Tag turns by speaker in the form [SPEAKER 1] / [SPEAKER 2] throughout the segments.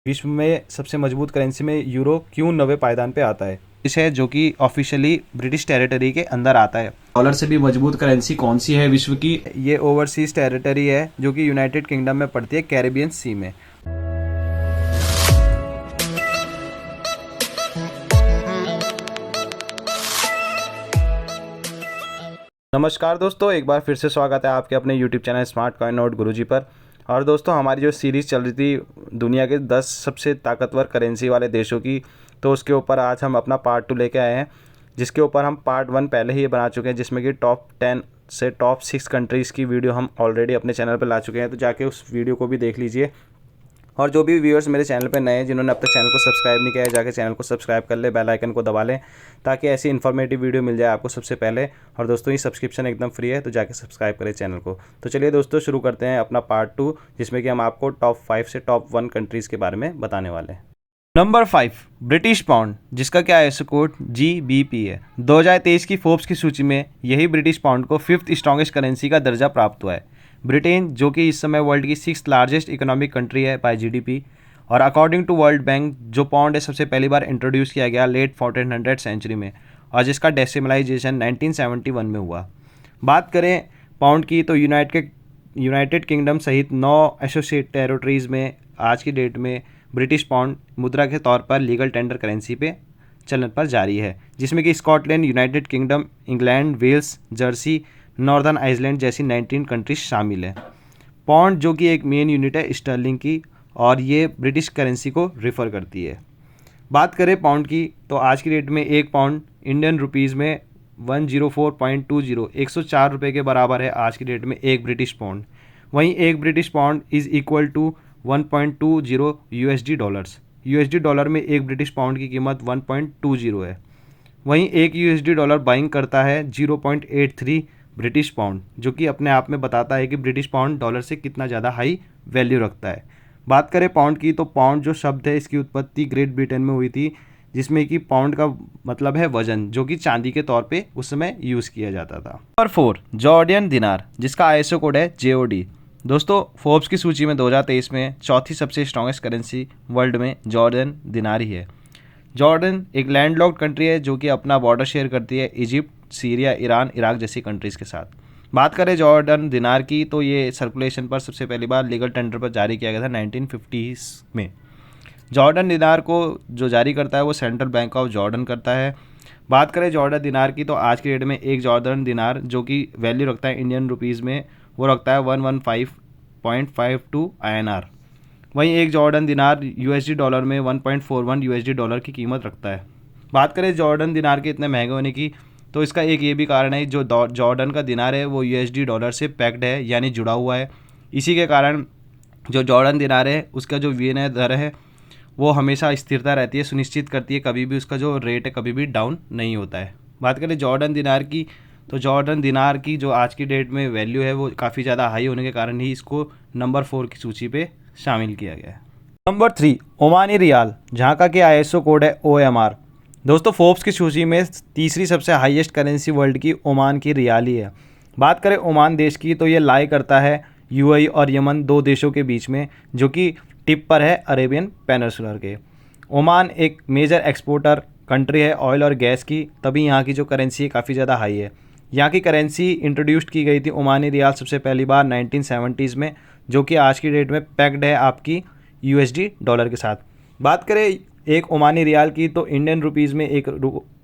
[SPEAKER 1] विश्व में सबसे मजबूत करेंसी में यूरो क्यों 90 पायदान पे आता है? देश है जो कि ऑफिशियली ब्रिटिश टेरिटरी के अंदर आता है।
[SPEAKER 2] डॉलर से भी मजबूत करेंसी कौन सी है विश्व की?
[SPEAKER 1] ये ओवरसीज टेरिटरी है जो कि यूनाइटेड किंगडम में पड़ती है, कैरेबियन सी में। नमस्कार दोस्तों, एक बार फिर से स्वागत है आपके अपने YouTube channel smart coin note Guruji पर। और दोस्तों, हमारी जो सीरीज़ चल रही थी दुनिया के 10 सबसे ताकतवर करेंसी वाले देशों की, तो उसके ऊपर आज हम अपना पार्ट 2 लेके आए हैं, जिसके ऊपर हम पार्ट 1 पहले ही बना चुके हैं, जिसमें कि टॉप 10 से टॉप 6 कंट्रीज़ की वीडियो हम ऑलरेडी अपने चैनल पर ला चुके हैं। तो जाके उस वीडियो को भी देख लीजिए। और जो भी व्यूअर्स मेरे चैनल पे नए हैं, जिन्होंने अब तक चैनल को सब्सक्राइब नहीं किया है, जाके चैनल को सब्सक्राइब कर ले, बेल आइकन को दबा लें, ताकि ऐसी इन्फॉर्मेटिव वीडियो मिल जाए आपको सबसे पहले। और दोस्तों, ये सब्सक्रिप्शन एकदम फ्री है, तो जाके सब्सक्राइब करें चैनल को। तो चलिए दोस्तों, शुरू करते हैं अपना पार्ट 2, जिसमें कि हम आपको टॉप 5 से टॉप 1 कंट्रीज़ के बारे में बताने वाले हैं। नंबर 5, ब्रिटिश पाउंड, जिसका क्या है कोड GBP है। 2023 की फोर्ब्स की सूची में यही ब्रिटिश पाउंड को 5th स्ट्रॉन्गेस्ट करेंसी का दर्जा प्राप्त हुआ है। ब्रिटेन, जो कि इस समय वर्ल्ड की 6th लार्जेस्ट इकोनॉमिक कंट्री है बाय GDP, और अकॉर्डिंग टू वर्ल्ड बैंक जो पाउंड है सबसे पहली बार इंट्रोड्यूस किया गया लेट 1400 सेंचुरी में, और जिसका डेसिमलाइजेशन 1971 में हुआ। बात करें पाउंड की, तो यूनाइटेड किंगडम सहित 9 एसोसिएट टेरिटरीज़ में आज की डेट में ब्रिटिश पाउंड मुद्रा के तौर पर लीगल टेंडर करेंसी पे चलन पर जारी है, जिसमें कि Scotland, United Kingdom, England, Wales, Jersey, Northern Iceland जैसी 19 कंट्रीज शामिल है। पाउंड, जो कि एक मेन यूनिट है स्टर्लिंग की, और ये ब्रिटिश करेंसी को रिफ़र करती है। बात करें पाउंड की, तो आज की डेट में एक पाउंड इंडियन रुपीज़ में 104.20 104 रुपये के बराबर है आज की डेट में एक ब्रिटिश पाउंड। वहीं एक British pound is equal to 1.20 USD dollars. USD dollar में एक ब्रिटिश पाउंड की कीमत 1.20 है। वहीं एक USD डॉलर बाइंग करता है 0.83 ब्रिटिश पाउंड, जो कि अपने आप में बताता है कि ब्रिटिश पाउंड डॉलर से कितना ज़्यादा हाई वैल्यू रखता है। बात करें पाउंड की, तो पाउंड जो शब्द है इसकी उत्पत्ति ग्रेट ब्रिटेन में हुई थी, जिसमें कि पाउंड का मतलब है वजन, जो कि चांदी के तौर पे उस समय यूज़ किया जाता था। नंबर 4, जॉर्डियन दिनार, जिसका ISO कोड है JOD। दोस्तों, फोर्ब्स की सूची में 2023 में चौथी सबसे स्ट्रॉन्गेस्ट करेंसी वर्ल्ड में जॉर्डन दिनार ही है। जॉर्डन एक लैंडलॉक्ड कंट्री है जो कि अपना बॉर्डर शेयर करती है इजिप्ट, सीरिया, ईरान, इराक जैसी कंट्रीज़ के साथ। बात करें जॉर्डन दिनार की, तो ये सर्कुलेशन पर सबसे पहली बार लीगल टेंडर पर जारी किया गया था 1950s में। जॉर्डन दिनार को जो जारी करता है वो सेंट्रल बैंक ऑफ जॉर्डन करता है। बात करें जॉर्डन दिनार की, तो आज की डेट में एक जॉर्डन दिनार जो कि वैल्यू रखता है इंडियन रुपीज़ में, वो रखता है 115.52 INR। वहीं एक जॉर्डन दिनार USD डॉलर में 1.41 USD डॉलर की कीमत रखता है। बात करें जॉर्डन दिनार के इतने महंगे होने की, तो इसका एक ये भी कारण है, जो जॉर्डन का दिनार है वो USD डॉलर से पैक्ड है, यानी जुड़ा हुआ है। इसी के कारण जो जॉर्डन दिनार है उसका जो विनिमय दर है वो हमेशा स्थिरता रहती है, सुनिश्चित करती है, कभी भी उसका जो रेट है कभी भी डाउन नहीं होता है। बात करें जॉर्डन दिनार की, तो जॉर्डन दिनार की जो आज की डेट में वैल्यू है वो काफ़ी ज़्यादा हाई होने के कारण ही इसको नंबर 4 की सूची पे शामिल किया गया है। नंबर 3, ओमानी रियाल, जहाँ का कि ISO कोड है OMR। दोस्तों, फोर्ब्स की सूची में तीसरी सबसे हाईएस्ट करेंसी वर्ल्ड की ओमान की रियाल ही है। बात करें ओमान देश की, तो ये लाई करता है UAE और यमन, 2 देशों के बीच में, जो कि टिप पर है अरेबियन पेनिनसुला के। ओमान एक मेजर एक्सपोर्टर कंट्री है ऑयल और गैस की, तभी यहाँ की जो करेंसी है काफ़ी ज़्यादा हाई है। यहाँ की करेंसी इंट्रोड्यूस्ड की गई थी ओमानी रियाल सबसे पहली बार 1970s में, जो कि आज की डेट में पैक्ड है आपकी USD डॉलर के साथ। बात करें एक ओमानी रियाल की, तो इंडियन रुपीज़ में एक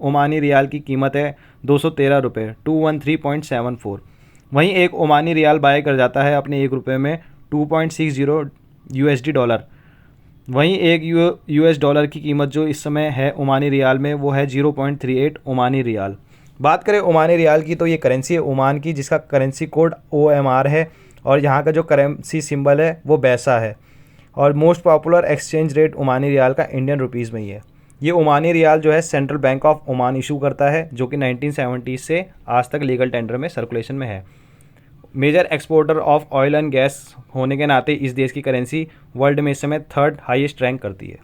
[SPEAKER 1] ओमानी रियाल की कीमत है 213 रुपये, 213.74। वहीं एक ओमानी रियाल बाय कर जाता है अपने ₹1 में 2.60 USD डॉलर। वहीं एक US डॉलर की कीमत जो इस समय है ओमानी रियाल में, वो है 0.38 ओमानी रियाल। बात करें ओमानी रियाल की, तो ये करेंसी है ओमान की, जिसका करेंसी कोड OMR है, और यहाँ का जो करेंसी सिंबल है वो बैसा है। और most popular exchange rate Omani riyal का इंडियन रुपीज़ में ही है। ये ओमानी रियाल जो है central bank of Oman issue करता है, जो कि 1970 से आज तक लीगल टेंडर में सर्कुलेशन में है। Major exporter of oil and gas होने के नाते इस देश की करेंसी वर्ल्ड में इस समय 3rd हाईएस्ट रैंक करती है।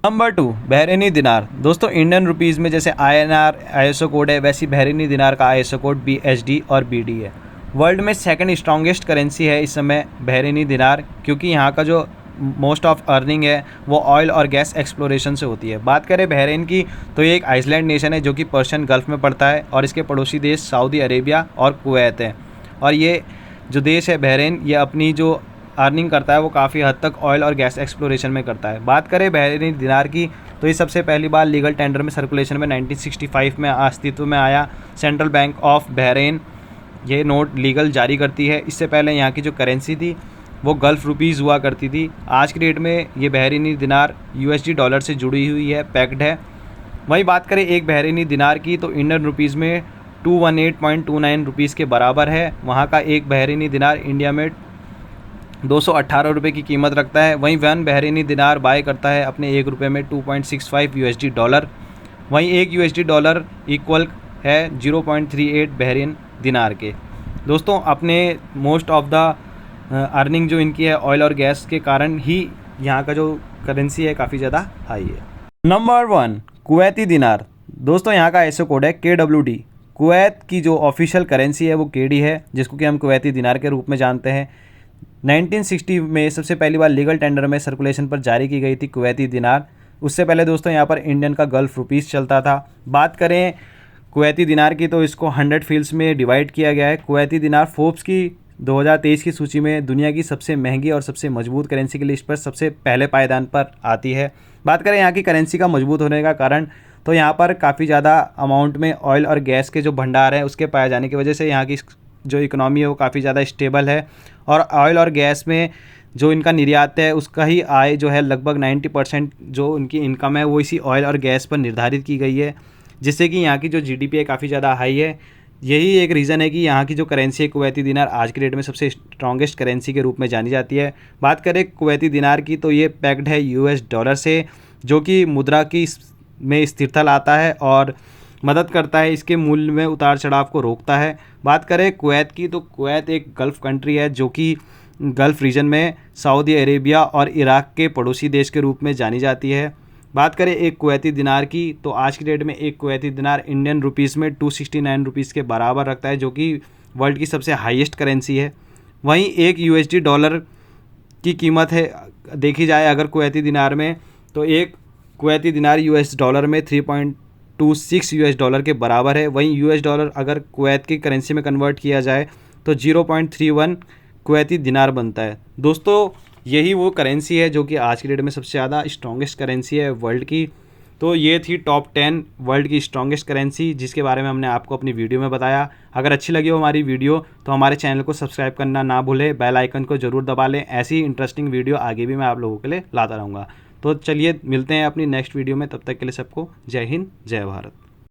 [SPEAKER 1] नंबर 2, बहरीनी दिनार। दोस्तों, इंडियन रुपीज़ में जैसे INR ISO कोड है, वैसी बहरीनी दिनार का ISO कोड BHD और BD है। वर्ल्ड में 2nd स्ट्रॉन्गेस्ट करेंसी है इस समय बहरीनी दिनार, क्योंकि यहाँ का जो मोस्ट ऑफ अर्निंग है वो ऑयल और गैस एक्सप्लोरेशन से होती है। बात करें बहरीन की, तो ये एक आइसलैंड नेशन है जो कि पर्शियन गल्फ़ में पड़ता है और इसके पड़ोसी देश सऊदी अरेबिया और कुवैत है। और ये जो देश है बहरीन, ये अपनी जो अर्निंग करता है वो काफ़ी हद तक ऑयल और गैस एक्सप्लोरेशन में करता है। बात करें बहरीनी दिनार की, तो ये सबसे पहली बार लीगल टेंडर में सर्कुलेशन में 1965 में अस्तित्व में आया। सेंट्रल बैंक ऑफ बहरीन ये नोट लीगल जारी करती है। इससे पहले यहाँ की जो करेंसी थी वो गल्फ़ रुपीज़ हुआ करती थी। आज की डेट में ये बहरीनी दिनार USD डॉलर से जुड़ी हुई है, पैक्ड है। वहीं बात करें एक बहरीनी दिनार की, तो इंडियन रुपीज़ में 218.29 रुपीज़ के बराबर है। वहाँ का एक बहरीनी दिनार इंडिया में 218 रुपये की कीमत रखता है। वहीं 1 बहरीनी दिनार बाय करता है अपने ₹1 में 2.65 USD डॉलर। वहीं एक USD डॉलर इक्वल है 0.38 बहरीन दिनार के। दोस्तों, अपने मोस्ट ऑफ द अर्निंग जो इनकी है ऑयल और गैस के कारण ही यहाँ का जो करेंसी है काफ़ी ज़्यादा हाई है। नंबर 1 कुवैती दिनार। दोस्तों, यहाँ का ISO कोड है KWD। कुवैत की जो ऑफिशियल करेंसी है वो KD है, जिसको कि हम कुवैती दिनार के रूप में जानते हैं। 1960 में सबसे पहली बार लीगल टेंडर में सर्कुलेशन पर जारी की गई थी कुवैती दिनार। उससे पहले दोस्तों यहाँ पर इंडियन का गल्फ़ रुपीज़ चलता था। बात करें कुवैती दिनार की, तो इसको 100 फील्ड्स में डिवाइड किया गया है। कुवैती दिनार फोर्ब्स की 2023 की सूची में दुनिया की सबसे महंगी और सबसे मजबूत करेंसी की लिस्ट पर सबसे पहले पायदान पर आती है। बात करें यहाँ की करेंसी का मजबूत होने का कारण, तो यहाँ पर काफ़ी ज़्यादा अमाउंट में ऑयल और गैस के जो भंडार हैं उसके पाए जाने की वजह से यहाँ की जो इकोनॉमी है वो काफ़ी ज़्यादा स्टेबल है। और ऑयल और गैस में जो इनका निर्यात है उसका ही आय जो है लगभग 90% जो उनकी इनकम है वो इसी ऑयल और गैस पर निर्धारित की गई है, जिससे कि यहाँ की जो GDP है काफ़ी ज़्यादा हाई है। यही एक रीज़न है कि यहाँ की जो करेंसी है कुवैती दिनार आज की डेट में सबसे स्ट्रॉन्गेस्ट करेंसी के रूप में जानी जाती है। बात करें कुवैती दिनार की, तो ये पैक्ड है US डॉलर से, जो कि मुद्रा की में स्थिरता लाता है और मदद करता है, इसके मूल्य में उतार चढ़ाव को रोकता है। बात करें कुवैत की, तो कुवैत एक गल्फ़ कंट्री है जो कि गल्फ़ रीजन में सऊदी अरेबिया और इराक के पड़ोसी देश के रूप में जानी जाती है। बात करें एक कुवैती दिनार की, तो आज की डेट में एक कुवैती दिनार इंडियन रुपीज़ में 269 रुपीज़ के बराबर रखता है, जो कि वर्ल्ड की सबसे हाईएस्ट करेंसी है। वहीं एक USD डॉलर की कीमत है देखी जाए अगर कुवैती दिनार में, तो एक कुवैती दिनार US डॉलर में 3.26 US डॉलर के बराबर है। वहीं US डॉलर अगर कुवैत की करेंसी में कन्वर्ट किया जाए तो 0.31 कुवैती दिनार बनता है। दोस्तों, यही वो करेंसी है जो कि आज की डेट में सबसे ज़्यादा स्ट्रॉन्गेस्ट करेंसी है वर्ल्ड की। तो ये थी टॉप 10 वर्ल्ड की स्ट्रॉन्गेस्ट करेंसी, जिसके बारे में हमने आपको अपनी वीडियो में बताया। अगर अच्छी लगी हो हमारी वीडियो तो हमारे चैनल को सब्सक्राइब करना ना भूलें, बेल आइकन को ज़रूर दबा लें। ऐसी इंटरेस्टिंग वीडियो आगे भी मैं आप लोगों के लिए लाता रहूँगा। तो चलिए मिलते हैं अपनी नेक्स्ट वीडियो में, तब तक के लिए सबको जय हिंद, जय भारत।